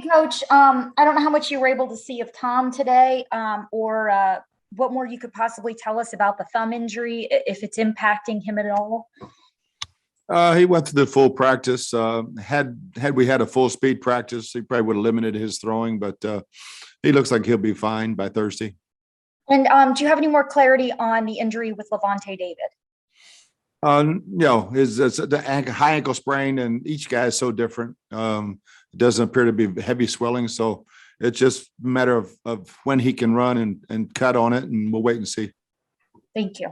Hey, Coach. I don't know how much you were able to see of Tom today, or what more you could possibly tell us about the thumb injury, if it's impacting him at all. He went through the full practice. Had we had a full speed practice, he probably would have limited his throwing, but he looks like he'll be fine by Thursday. And do you have any more clarity on the injury with Lavonte David? It's the high ankle sprain, and each guy is so different. It doesn't appear to be heavy swelling, so it's just a matter of when he can run and cut on it, and we'll wait and see. Thank you.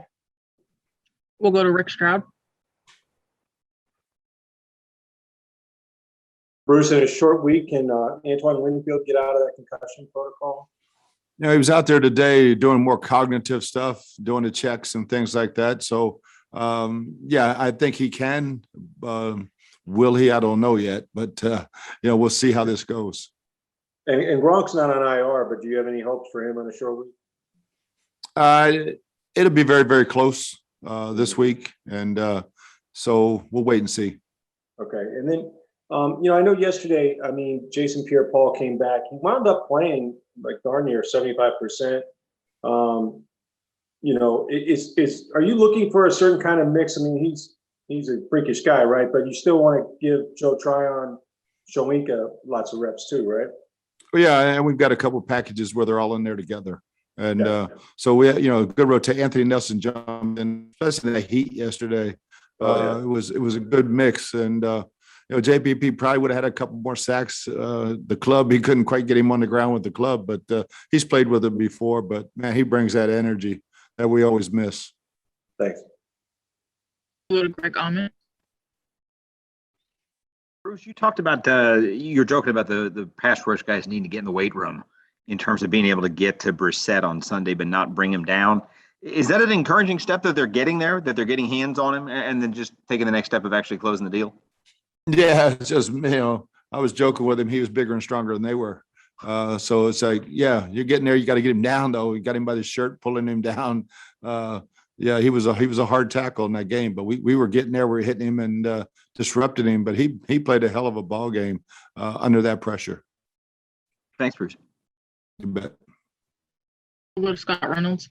We'll go to Rick Stroud. Bruce, in a short week, can Antoine Winfield get out of that concussion protocol? He was out there today doing more cognitive stuff, doing the checks and things like that. So, I think he can. Will he? I don't know yet, but we'll see how this goes. And Gronk's not on IR, but do you have any hopes for him in a short week? It'll be very, very close this week, and so we'll wait and see. Okay, and then I know yesterday, Jason Pierre-Paul came back. He wound up playing like darn near 75%. Are you looking for a certain kind of mix? He's a freakish guy, right? But you still want to give Joe Tryon, Showinka lots of reps too, right? Well, yeah, and we've got a couple of packages where they're all in there together. And so we, good rotate. Anthony Nelson jumped in, especially in the heat yesterday. It was a good mix. And, JPP probably would have had a couple more sacks. The club, he couldn't quite get him on the ground with the club, but he's played with him before. But, man, he brings that energy that we always miss. Thanks. Greg Ahmed. Bruce, you talked about you're joking about the pass rush guys needing to get in the weight room in terms of being able to get to Brissett on Sunday but not bring him down. Is that an encouraging step that they're getting there, that they're getting hands on him and then just taking the next step of actually closing the deal? Yeah, it's just, I was joking with him. He was bigger and stronger than they were. So it's like, yeah, you're getting there. You got to get him down, though. You got him by the shirt, pulling him down. He was a hard tackle in that game, but we were getting there. We were hitting him and disrupting him. But he played a hell of a ball game under that pressure. Thanks, Bruce. You bet. We'll go to Scott Reynolds.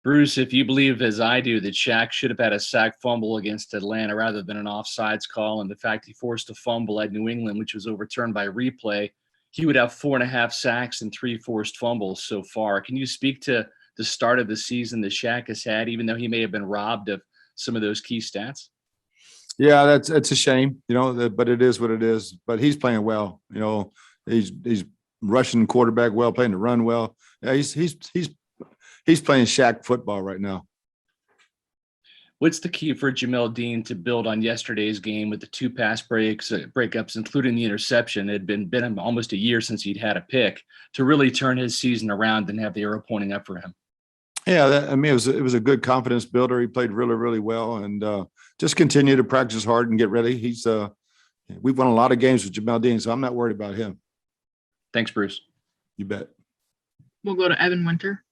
Bruce, if you believe, as I do, that Shaq should have had a sack fumble against Atlanta rather than an offsides call, and the fact he forced a fumble at New England, which was overturned by replay, he would have 4.5 sacks and 3 forced fumbles so far. Can you speak to the start of the season that Shaq has had, even though he may have been robbed of some of those key stats? Yeah, it's a shame, but it is what it is. But he's playing well. He's rushing quarterback well, playing the run well. Yeah, he's playing Shaq football right now. What's the key for Jamel Dean to build on yesterday's game with the 2 pass breakups, including the interception? It had been almost a year since he'd had a pick, to really turn his season around and have the arrow pointing up for him. Yeah, it was a good confidence builder. He played really, really well, and just continue to practice hard and get ready. We've won a lot of games with Jamel Dean, so I'm not worried about him. Thanks, Bruce. You bet. We'll go to Evan Winter.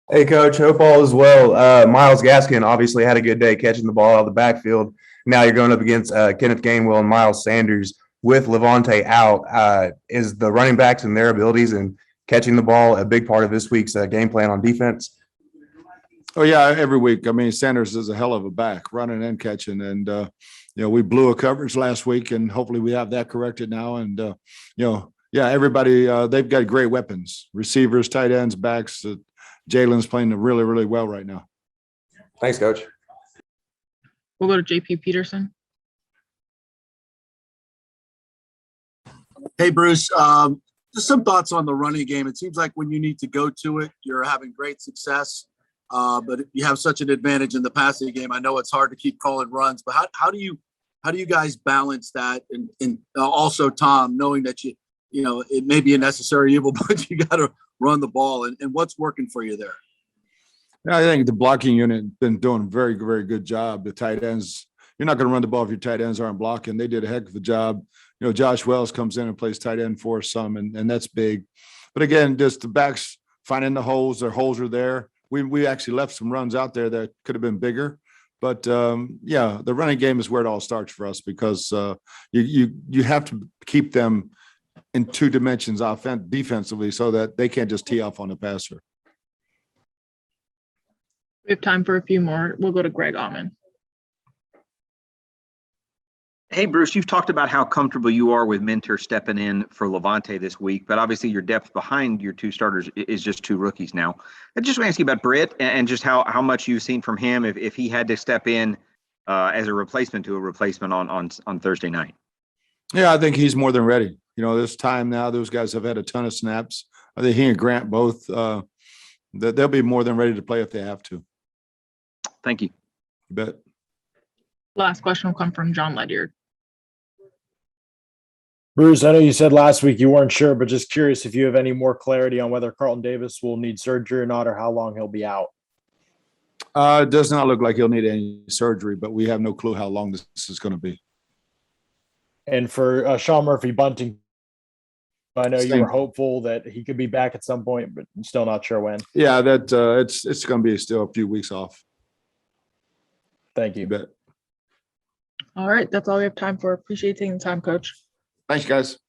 Hey, Coach. Hope all is well. Myles Gaskin obviously had a good day catching the ball out of the backfield. Now you're going up against Kenneth Gainwell and Miles Sanders with Lavonte out. Is the running backs and their abilities and catching the ball a big part of this week's game plan on defense? Oh, yeah, every week. Sanders is a hell of a back, running and catching. And, we blew a coverage last week, and hopefully we have that corrected now. And, everybody, they've got great weapons, receivers, tight ends, backs. Jalen's playing really, really well right now. Thanks, Coach. We'll go to JP Peterson. Hey, Bruce. Just some thoughts on the running game. It seems like when you need to go to it, you're having great success. But you have such an advantage in the passing game. I know it's hard to keep calling runs, but how do you guys balance that? And also, Tom, knowing that it may be a necessary evil, but you got to run the ball, and what's working for you there? I think the blocking unit has been doing a very, very good job. The tight ends, you're not going to run the ball if your tight ends aren't blocking. They did a heck of a job. Josh Wells comes in and plays tight end for us some, and that's big. But again, just the backs finding the holes. Their holes are there. We actually left some runs out there that could have been bigger, But yeah, the running game is where it all starts for us because you have to keep them in two dimensions defensively so that they can't just tee off on the passer. We have time for a few more. We'll go to Greg Auman. Hey, Bruce, you've talked about how comfortable you are with Minter stepping in for Lavonte this week, but obviously your depth behind your two starters is just two rookies now. I just want to ask you about Britt and just how much you've seen from him if he had to step in as a replacement to a replacement on Thursday night. Yeah, I think he's more than ready. You know, this time now, those guys have had a ton of snaps. I think he and Grant both, they'll be more than ready to play if they have to. Thank you. You bet. Last question will come from John Ledyard. Bruce, I know you said last week you weren't sure, but just curious if you have any more clarity on whether Carlton Davis will need surgery or not, or how long he'll be out. It does not look like he'll need any surgery, but we have no clue how long this is going to be. And for Sean Murphy-Bunting, I know you Same. were hopeful that he could be back at some point, but still not sure when. Yeah, that it's going to be still a few weeks off. Thank You you. bet. All right, that's all we have time for. Appreciate taking the time, Coach. Thanks, guys.